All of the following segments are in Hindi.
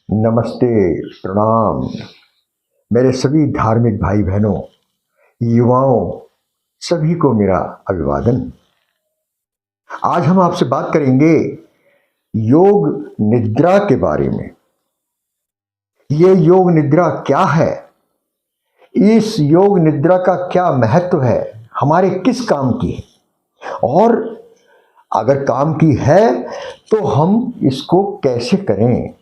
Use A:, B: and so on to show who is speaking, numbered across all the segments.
A: नमस्ते, प्रणाम मेरे सभी धार्मिक भाई बहनों, युवाओं, सभी को मेरा अभिवादन। आज हम आपसे बात करेंगे योग निद्रा के बारे में। ये योग निद्रा क्या है? इस योग निद्रा का क्या महत्व है? हमारे किस काम की है? और अगर काम की है तो हम इसको कैसे करें?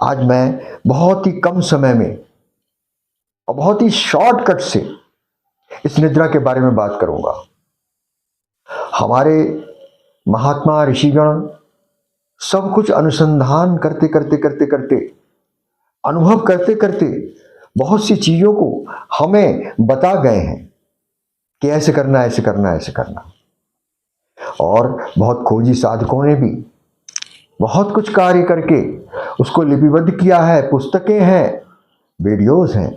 A: आज मैं बहुत ही कम समय में और बहुत ही शॉर्टकट से इस निद्रा के बारे में बात करूंगा। हमारे महात्मा ऋषिगण सब कुछ अनुसंधान करते करते करते करते, अनुभव करते करते बहुत सी चीजों को हमें बता गए हैं कि ऐसे करना, ऐसे करना, ऐसे करना। और बहुत खोजी साधकों ने भी बहुत कुछ कार्य करके उसको लिपिबद्ध किया है, पुस्तकें हैं, वीडियोस हैं।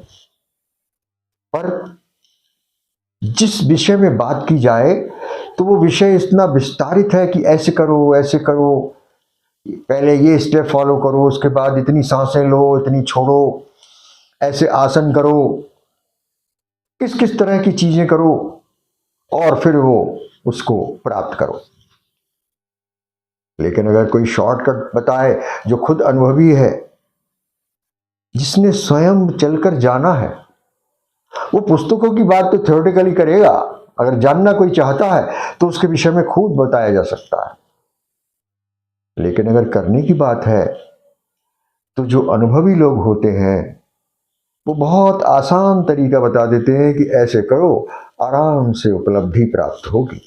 A: पर जिस विषय में बात की जाए तो वो विषय इतना विस्तारित है कि ऐसे करो, ऐसे करो, पहले ये स्टेप फॉलो करो, उसके बाद इतनी सांसें लो, इतनी छोड़ो, ऐसे आसन करो, किस किस तरह की चीजें करो और फिर वो उसको प्राप्त करो। लेकिन अगर कोई शॉर्टकट बताए जो खुद अनुभवी है, जिसने स्वयं चलकर जाना है, वो पुस्तकों की बात तो थ्योरेटिकली करेगा। अगर जानना कोई चाहता है तो उसके विषय में खूब बताया जा सकता है। लेकिन अगर करने की बात है तो जो अनुभवी लोग होते हैं वो बहुत आसान तरीका बता देते हैं कि ऐसे करो, आराम से उपलब्धि प्राप्त होगी।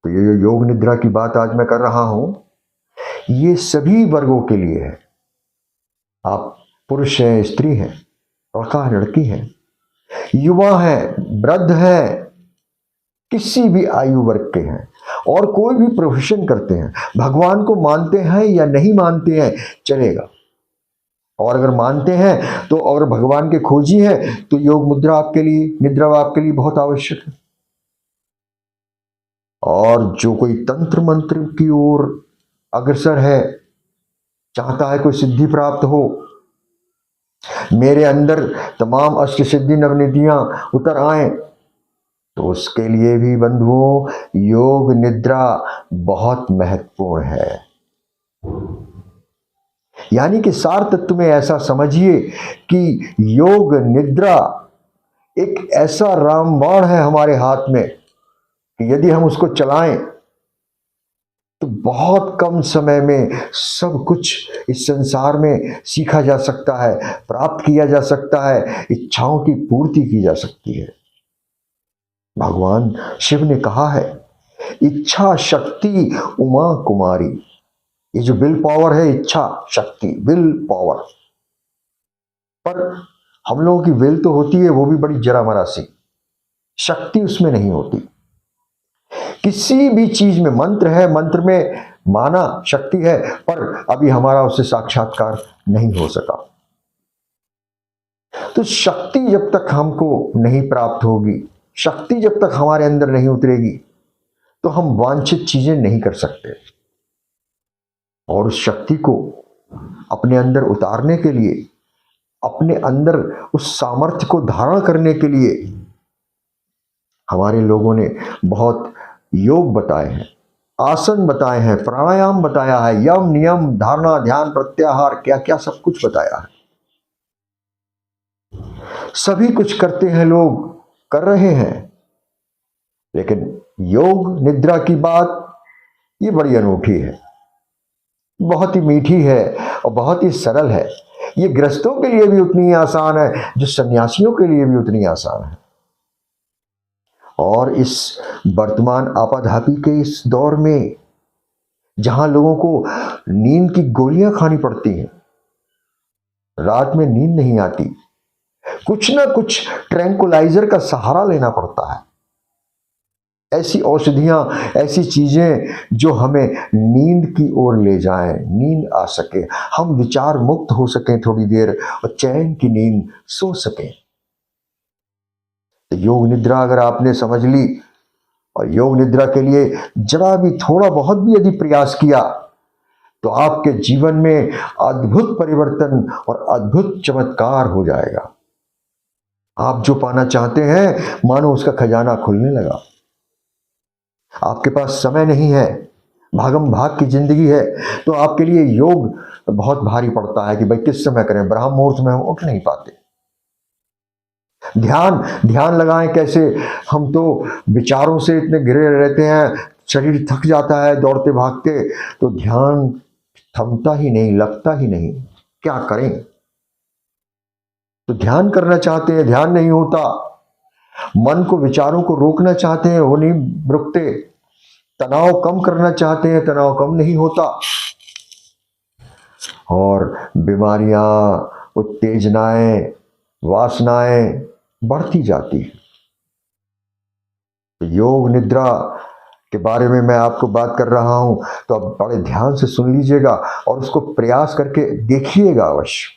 A: तो ये जो योग निद्रा की बात आज मैं कर रहा हूं, ये सभी वर्गों के लिए है। आप पुरुष हैं, स्त्री हैं, लड़का है, लड़की है, युवा हैं, वृद्ध हैं, किसी भी आयु वर्ग के हैं और कोई भी प्रोफेशन करते हैं, भगवान को मानते हैं या नहीं मानते हैं, चलेगा। और अगर मानते हैं तो, और भगवान के खोजी हैं तो योग मुद्रा आपके लिए, निद्रा आपके लिए बहुत आवश्यक है। और जो कोई तंत्र मंत्र की ओर अग्रसर है, चाहता है कोई सिद्धि प्राप्त हो, मेरे अंदर तमाम अष्ट सिद्धि नवनिधियां उतर आए, तो उसके लिए भी बंधुओं योग निद्रा बहुत महत्वपूर्ण है। यानी कि सार तत्व में ऐसा समझिए कि योग निद्रा एक ऐसा रामबाण है हमारे हाथ में कि यदि हम उसको चलाएं तो बहुत कम समय में सब कुछ इस संसार में सीखा जा सकता है, प्राप्त किया जा सकता है, इच्छाओं की पूर्ति की जा सकती है। भगवान शिव ने कहा है, इच्छा शक्ति उमा कुमारी। ये जो विल पावर है, इच्छा शक्ति, विल पावर। पर हम लोगों की विल तो होती है, वो भी बड़ी जरा मरा सी, शक्ति उसमें नहीं होती। किसी भी चीज में मंत्र है, मंत्र में माना शक्ति है, पर अभी हमारा उससे साक्षात्कार नहीं हो सका। तो शक्ति जब तक हमको नहीं प्राप्त होगी, शक्ति जब तक हमारे अंदर नहीं उतरेगी, तो हम वांछित चीजें नहीं कर सकते। और उस शक्ति को अपने अंदर उतारने के लिए, अपने अंदर उस सामर्थ्य को धारण करने के लिए हमारे लोगों ने बहुत योग बताए हैं, आसन बताए हैं, प्राणायाम बताया है, यम नियम धारणा ध्यान प्रत्याहार, क्या क्या सब कुछ बताया है। सभी कुछ करते हैं, लोग कर रहे हैं। लेकिन योग निद्रा की बात ये बड़ी अनूठी है, बहुत ही मीठी है और बहुत ही सरल है। ये गृहस्थों के लिए भी उतनी ही आसान है जो सन्यासियों के लिए भी उतनी आसान है। और इस वर्तमान आपाधापी के इस दौर में, जहां लोगों को नींद की गोलियां खानी पड़ती हैं, रात में नींद नहीं आती, कुछ ना कुछ ट्रैंकुलाइजर का सहारा लेना पड़ता है। ऐसी औषधियां, ऐसी चीजें जो हमें नींद की ओर ले जाएं, नींद आ सके, हम विचार मुक्त हो सकें थोड़ी देर और चैन की नींद सो सकें। तो योग निद्रा अगर आपने समझ ली और योग निद्रा के लिए जरा भी, थोड़ा बहुत भी यदि प्रयास किया, तो आपके जीवन में अद्भुत परिवर्तन और अद्भुत चमत्कार हो जाएगा। आप जो पाना चाहते हैं मानो उसका खजाना खुलने लगा। आपके पास समय नहीं है, भागम भाग की जिंदगी है, तो आपके लिए योग बहुत भारी पड़ता है कि भाई किस समय करें, ब्रह्म मुहूर्त में हम उठ नहीं पाते। ध्यान लगाएं कैसे, हम तो विचारों से इतने घिरे रहते हैं, शरीर थक जाता है दौड़ते भागते, तो ध्यान थमता ही नहीं, लगता ही नहीं, क्या करें। तो ध्यान करना चाहते हैं, ध्यान नहीं होता। मन को, विचारों को रोकना चाहते हैं, वो नहीं रुकते। तनाव कम करना चाहते हैं, तनाव कम नहीं होता। और बीमारियां, उत्तेजनाएं, वासनाएं बढ़ती जाती है। तो योग निद्रा के बारे में मैं आपको बात कर रहा हूं, तो आप बड़े ध्यान से सुन लीजिएगा और उसको प्रयास करके देखिएगा अवश्य।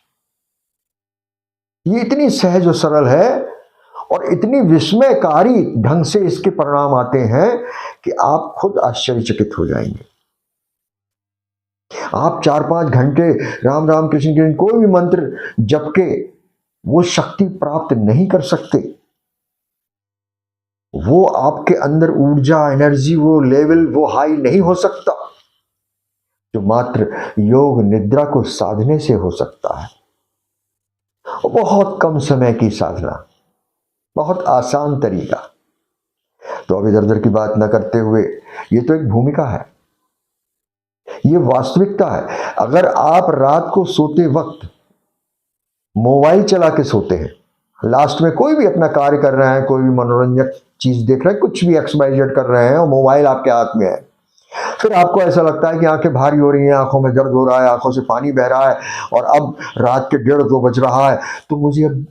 A: ये इतनी सहज और सरल है और इतनी विस्मयकारी ढंग से इसके परिणाम आते हैं कि आप खुद आश्चर्यचकित हो जाएंगे। आप 4-5 घंटे राम राम कृष्ण कृष्ण कोई भी मंत्र जप के वो शक्ति प्राप्त नहीं कर सकते। वो आपके अंदर ऊर्जा, एनर्जी, वो लेवल, वो हाई नहीं हो सकता जो मात्र योग निद्रा को साधने से हो सकता है। बहुत कम समय की साधना, बहुत आसान तरीका। तो अब इधर उधर की बात न करते हुए, ये तो एक भूमिका है, ये वास्तविकता है। अगर आप रात को सोते वक्त मोबाइल चला के सोते हैं, लास्ट में कोई भी अपना कार्य कर रहे हैं, कोई भी मनोरंजक चीज देख रहे हैं, कुछ भी XYZ कर रहे हैं और मोबाइल आपके हाथ में है, फिर आपको ऐसा लगता है कि आंखें भारी हो रही हैं, आंखों में दर्द हो रहा है, आंखों से पानी बह रहा है और अब रात के 1:30-2 बज रहा है, तो मुझे अब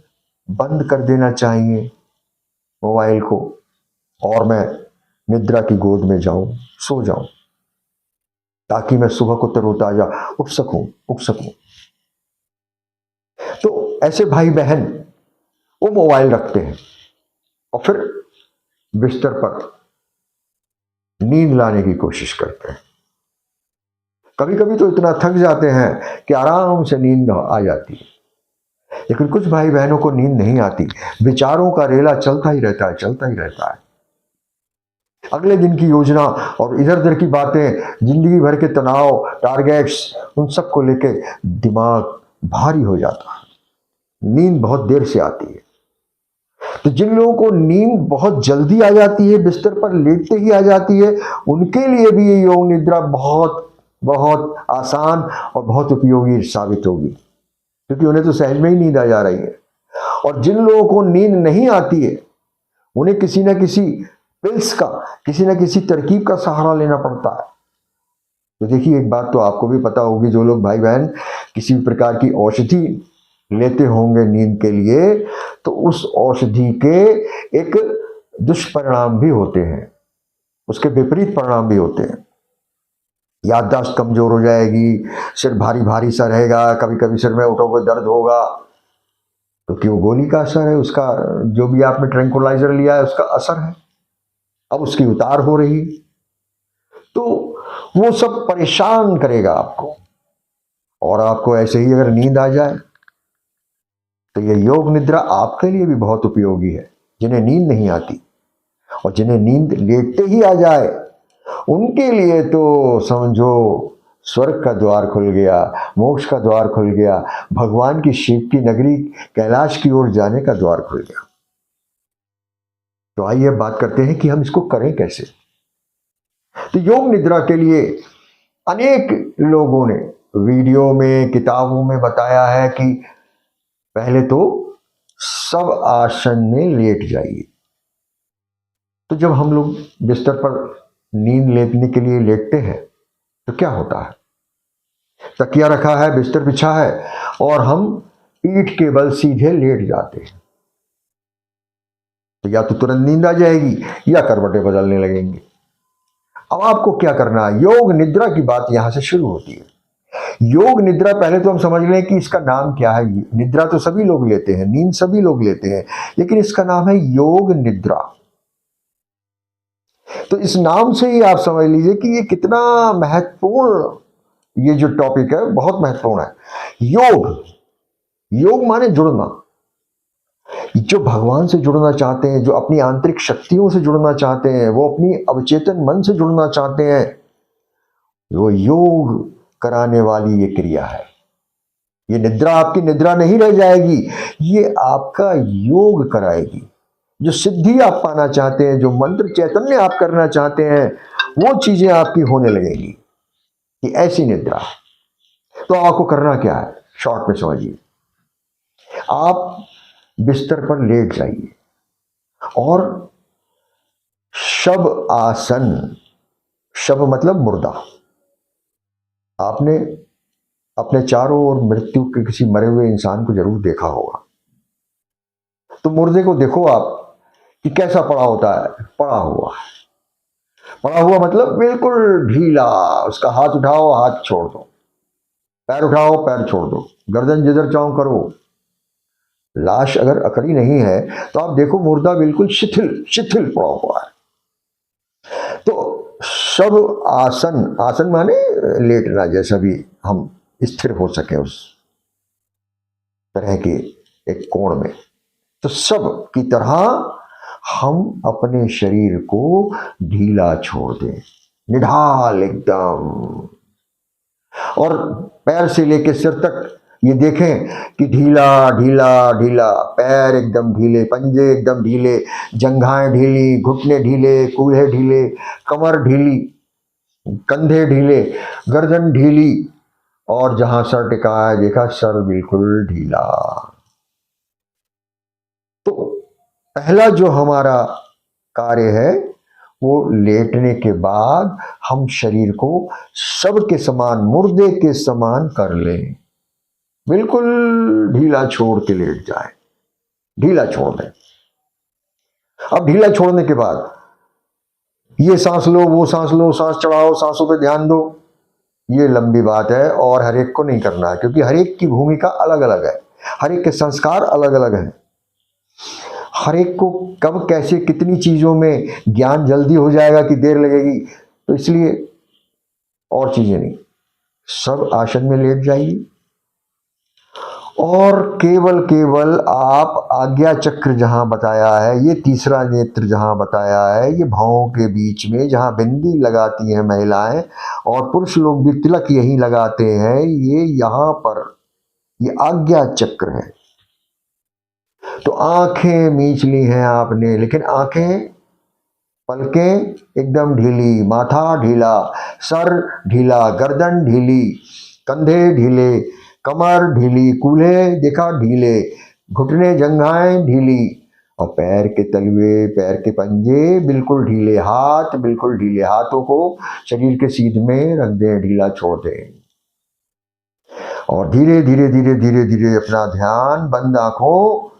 A: बंद कर देना चाहिए मोबाइल को और मैं निद्रा की गोद में जाऊं, सो जाऊं, ताकि मैं सुबह को तरोताजा उठ सकूं। तो ऐसे भाई बहन वो मोबाइल रखते हैं और फिर बिस्तर पर नींद लाने की कोशिश करते हैं। कभी कभी तो इतना थक जाते हैं कि आराम से नींद आ जाती है, लेकिन कुछ भाई बहनों को नींद नहीं आती। विचारों का रेला चलता ही रहता है। अगले दिन की योजना और इधर उधर की बातें, जिंदगी भर के तनाव, टारगेट्स, उन सब को लेके दिमाग भारी हो जाता है। नींद बहुत देर से आती है। तो जिन लोगों को नींद बहुत जल्दी आ जाती है, बिस्तर पर लेटते ही आ जाती है, उनके लिए भी ये योग निद्रा बहुत बहुत आसान और बहुत उपयोगी साबित होगी, क्योंकि उन्हें तो सहज में ही नींद आ जा रही है। और जिन लोगों को नींद नहीं आती है, उन्हें किसी न किसी पिल्स का, किसी न किसी तरकीब का सहारा लेना पड़ता है। तो देखिए, एक बात तो आपको भी पता होगी, जो लोग भाई बहन किसी भी प्रकार की औषधि लेते होंगे नींद के लिए, तो उस औषधि के एक दुष्परिणाम भी होते हैं, उसके विपरीत परिणाम भी होते हैं। याददाश्त कमजोर हो जाएगी, सिर भारी भारी सा रहेगा, कभी कभी सिर में उठोगे दर्द होगा, क्योंकि वो गोली का असर है, उसका जो भी आपने ट्रैंकुलाइजर लिया है उसका असर है, अब उसकी उतार हो रही, तो वो सब परेशान करेगा आपको। और आपको ऐसे ही अगर नींद आ जाए, तो ये योग निद्रा आपके लिए भी बहुत उपयोगी है। जिन्हें नींद नहीं आती और जिन्हें नींद लेटते ही आ जाए, उनके लिए तो समझो स्वर्ग का द्वार खुल गया, मोक्ष का द्वार खुल गया, भगवान की शिव की नगरी कैलाश की ओर जाने का द्वार खुल गया। तो आइए बात करते हैं कि हम इसको करें कैसे। तो योग निद्रा के लिए अनेक लोगों ने वीडियो में, किताबों में बताया है कि पहले तो सब आसन में लेट जाइए। तो जब हम लोग बिस्तर पर नींद लेटने के लिए लेटते हैं, तो क्या होता है, तकिया रखा है, बिस्तर बिछा है और हम पीठ के बल सीधे लेट जाते हैं। तो या तो तुरंत नींद आ जाएगी या करवटें बदलने लगेंगे। अब आपको क्या करना है, योग निद्रा की बात यहां से शुरू होती है। योग निद्रा, पहले तो हम समझ लें कि इसका नाम क्या है। निद्रा तो सभी लोग लेते हैं, नींद सभी लोग लेते हैं, लेकिन इसका नाम है योग निद्रा। तो इस नाम से ही आप समझ लीजिए कि ये कितना महत्वपूर्ण ये जो टॉपिक है बहुत महत्वपूर्ण है। योग, योग माने जुड़ना। जो भगवान से जुड़ना चाहते हैं, जो अपनी आंतरिक शक्तियों से जुड़ना चाहते हैं, वो अपनी अवचेतन मन से जुड़ना चाहते हैं, वो योग कराने वाली ये क्रिया है। ये निद्रा आपकी निद्रा नहीं रह जाएगी, ये आपका योग कराएगी। जो सिद्धि आप पाना चाहते हैं, जो मंत्र चैतन्य आप करना चाहते हैं, वो चीजें आपकी होने लगेगी। कि ऐसी निद्रा। तो आपको करना क्या है, शॉर्ट में समझिए। आप बिस्तर पर लेट जाइए और शब आसन, शब मतलब मुर्दा। आपने अपने चारों ओर मृत्यु के किसी मरे हुए इंसान को जरूर देखा होगा। तो मुर्दे को देखो आप कि कैसा पड़ा होता है, पड़ा हुआ। पड़ा हुआ मतलब बिल्कुल ढीला। उसका हाथ उठाओ, हाथ छोड़ दो, पैर उठाओ, पैर छोड़ दो, गर्दन जिधर चाहो करो। लाश अगर अकड़ी नहीं है तो आप देखो मुर्दा बिल्कुल शिथिल शिथिल पड़ा हुआ है। तो सब आसन, आसन माने लेटना, जैसा भी हम स्थिर हो सके उस तरह के एक कोण में। तो सब की तरह हम अपने शरीर को ढीला छोड़ दें, निढाल एकदम। और पैर से लेकर सिर तक ये देखें कि ढीला ढीला ढीला, पैर एकदम ढीले, पंजे एकदम ढीले, जंघाएं ढीली, घुटने ढीले, कूल्हे ढीले, कमर ढीली, कंधे ढीले, गर्दन ढीली, और जहां सर टिका है देखा सर बिल्कुल ढीला। तो पहला जो हमारा कार्य है वो लेटने के बाद हम शरीर को शव के समान, मुर्दे के समान कर लें। बिल्कुल ढीला छोड़ के लेट जाए, ढीला छोड़ दें। अब ढीला छोड़ने के बाद ये सांस लो, वो सांस लो, सांस चढ़ाओ, सांसों पे ध्यान दो, ये लंबी बात है और हर एक को नहीं करना है, क्योंकि हर एक की भूमिका अलग अलग है, हर एक के संस्कार अलग अलग हैं। हर एक को कब कैसे कितनी चीजों में ज्ञान जल्दी हो जाएगा कि देर लगेगी, तो इसलिए और चीजें नहीं, सब आसन में लेट जाइए और केवल केवल आप आज्ञा चक्र जहां बताया है, ये तीसरा नेत्र जहां बताया है, ये भौं के बीच में जहां बिंदी लगाती हैं महिलाएं और पुरुष लोग भी तिलक यही लगाते हैं, ये यहां पर ये आज्ञा चक्र है। तो आंखें मीच ली हैं आपने, लेकिन आंखें, पलकें एकदम ढीली, माथा ढीला, सर ढीला, गर्दन ढीली, कंधे ढीले, कमर ढीली, कूल्हे देखा ढीले, घुटने जंघाएं ढीली, और पैर के तलवे, पैर के पंजे बिल्कुल ढीले, हाथ बिल्कुल ढीले। हाथों को शरीर के सीध में रख दें, ढीला छोड़ दें और धीरे धीरे धीरे धीरे धीरे अपना ध्यान बंद आंखों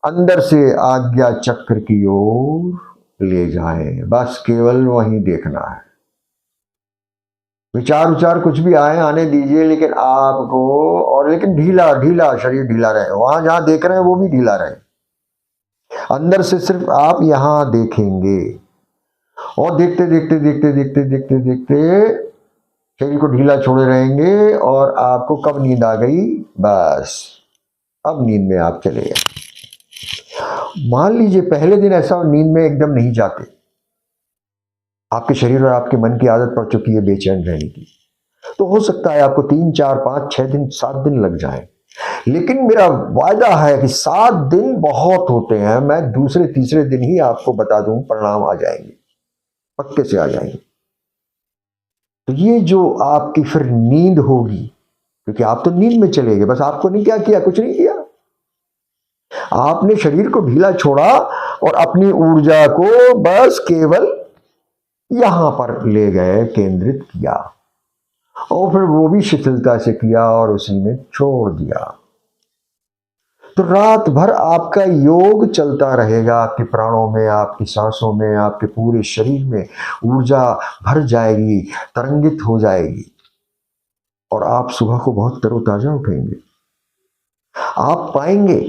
A: अंदर से आज्ञा चक्र की ओर ले जाएं। बस केवल वहीं देखना है। विचार उचार कुछ भी आए आने दीजिए, लेकिन आपको, और लेकिन ढीला ढीला, शरीर ढीला रहे, वहां जहां देख रहे हैं वो भी ढीला रहे। अंदर से सिर्फ आप यहां देखेंगे और देखते देखते देखते देखते देखते देखते शरीर को ढीला छोड़े रहेंगे। और आपको कब नींद आ गई, बस अब नींद में आप चले गए। मान लीजिए पहले दिन ऐसा नींद में एकदम नहीं जाते, आपके शरीर और आपके मन की आदत पड़ चुकी है बेचैन रहने की, तो हो सकता है आपको 3, 4, 5, 6 दिन, 7 दिन लग जाए। लेकिन मेरा वायदा है कि 7 दिन बहुत होते हैं, मैं दूसरे तीसरे दिन ही आपको बता दूं परिणाम आ जाएंगे, पक्के से आ जाएंगे। तो ये जो आपकी फिर नींद होगी, क्योंकि आप तो नींद में चले गए, बस आपको नहीं क्या किया, कुछ नहीं किया, आपने शरीर को ढीला छोड़ा और अपनी ऊर्जा को बस केवल यहां पर ले गए, केंद्रित किया, और फिर वो भी शिथिलता से किया और उसी में छोड़ दिया। तो रात भर आपका योग चलता रहेगा, आपके प्राणों में, आपकी सांसों में, आपके पूरे शरीर में ऊर्जा भर जाएगी, तरंगित हो जाएगी, और आप सुबह को बहुत तरोताजा उठेंगे। आप पाएंगे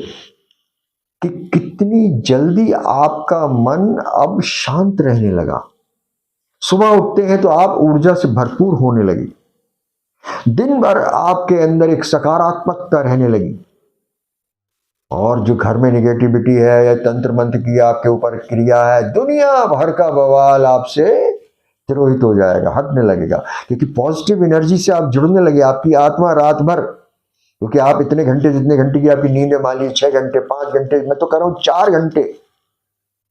A: कि कितनी जल्दी आपका मन अब शांत रहने लगा। सुबह उठते हैं तो आप ऊर्जा से भरपूर होने लगी। दिन भर आपके अंदर एक सकारात्मकता रहने लगी, और जो घर में निगेटिविटी है या तंत्र मंत्र की आपके ऊपर क्रिया है, दुनिया भर का बवाल आपसे तिरोहित हो जाएगा, हटने लगेगा, क्योंकि पॉजिटिव एनर्जी से आप जुड़ने लगे। आपकी आत्मा रात भर, क्योंकि आप इतने घंटे, जितने घंटे की आपकी नींद है, मान लीजिए 6 घंटे, 5 घंटे, मैं तो कर रहा हूं 4 घंटे,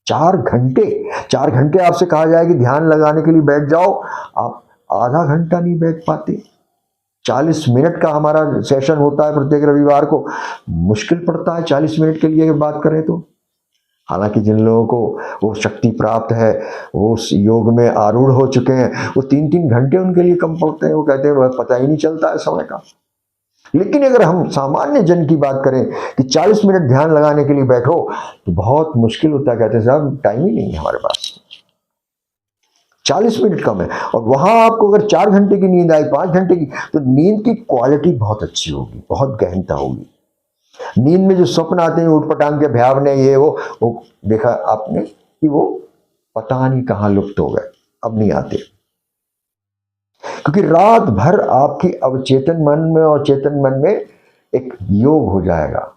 A: 4 घंटे आपसे कहा जाए कि ध्यान लगाने के लिए बैठ जाओ, आप आधा घंटा नहीं बैठ पाते। 40 मिनट का हमारा सेशन होता है प्रत्येक रविवार को, मुश्किल पड़ता है 40 मिनट के लिए बात करें तो। हालांकि जिन लोगों को वो शक्ति प्राप्त है, वो उस योग में आरूढ़ हो चुके हैं, वो 3-3 घंटे उनके लिए कम पड़ते हैं। वो कहते हैं पता ही नहीं चलता है समय का। लेकिन अगर हम सामान्य जन की बात करें कि 40 मिनट ध्यान लगाने के लिए बैठो, तो बहुत मुश्किल होता है। कहते हैं साहब टाइम ही नहीं है हमारे पास, 40 मिनट कम है। और वहां आपको अगर 4 घंटे की नींद आई, 5 घंटे की, तो नींद की क्वालिटी बहुत अच्छी होगी, बहुत गहनता होगी। नींद में जो स्वप्न आते हैं उठपटांग के भयावने, ये वो देखा आपने कि वो पता नहीं कहां लुप्त हो गए, अब नहीं आते। क्योंकि रात भर आपकी अवचेतन मन में और चेतन मन में एक योग हो जाएगा,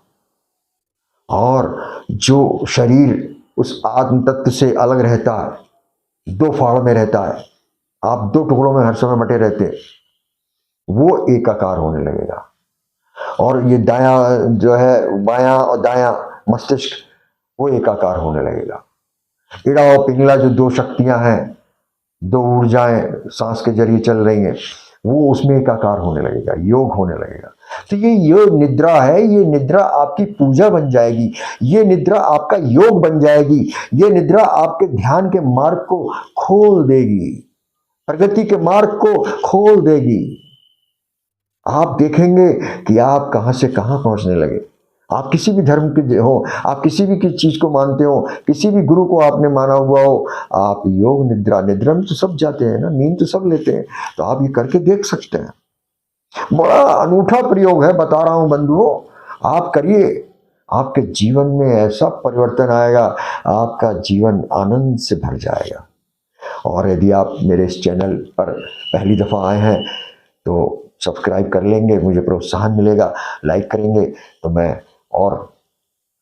A: और जो शरीर उस आत्म तत्व से अलग रहता है, 2 फाड़ में रहता है, आप 2 टुकड़ों में हर समय बटे रहते हैं, वो एकाकार होने लगेगा। और ये दाया जो है, बायां और दायां मस्तिष्क, वो एकाकार होने लगेगा। इड़ा और पिंगला जो 2 शक्तियां हैं, 2 ऊर्जाएं सांस के जरिए चल रही हैं, वो उसमें एकाकार होने लगेगा, योग होने लगेगा। तो ये योग निद्रा है, ये निद्रा आपकी पूजा बन जाएगी, ये निद्रा आपका योग बन जाएगी, ये निद्रा आपके ध्यान के मार्ग को खोल देगी, प्रगति के मार्ग को खोल देगी। आप देखेंगे कि आप कहां से कहां पहुंचने लगे। आप किसी भी धर्म के हो, आप किसी भी चीज को मानते हो, किसी भी गुरु को आपने माना हुआ हो, आप योग निद्रा में तो सब जाते हैं ना, नींद तो सब लेते हैं, तो आप ये करके देख सकते हैं। बड़ा अनूठा प्रयोग है, बता रहा हूं बंधुओं, आप करिए, आपके जीवन में ऐसा परिवर्तन आएगा, आपका जीवन आनंद से भर जाएगा। और यदि आप मेरे इस चैनल पर पहली दफा आए हैं तो सब्सक्राइब कर लेंगे, मुझे प्रोत्साहन मिलेगा। लाइक करेंगे तो मैं और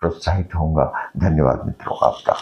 A: प्रोत्साहित होऊंगा। धन्यवाद मित्रों आपका।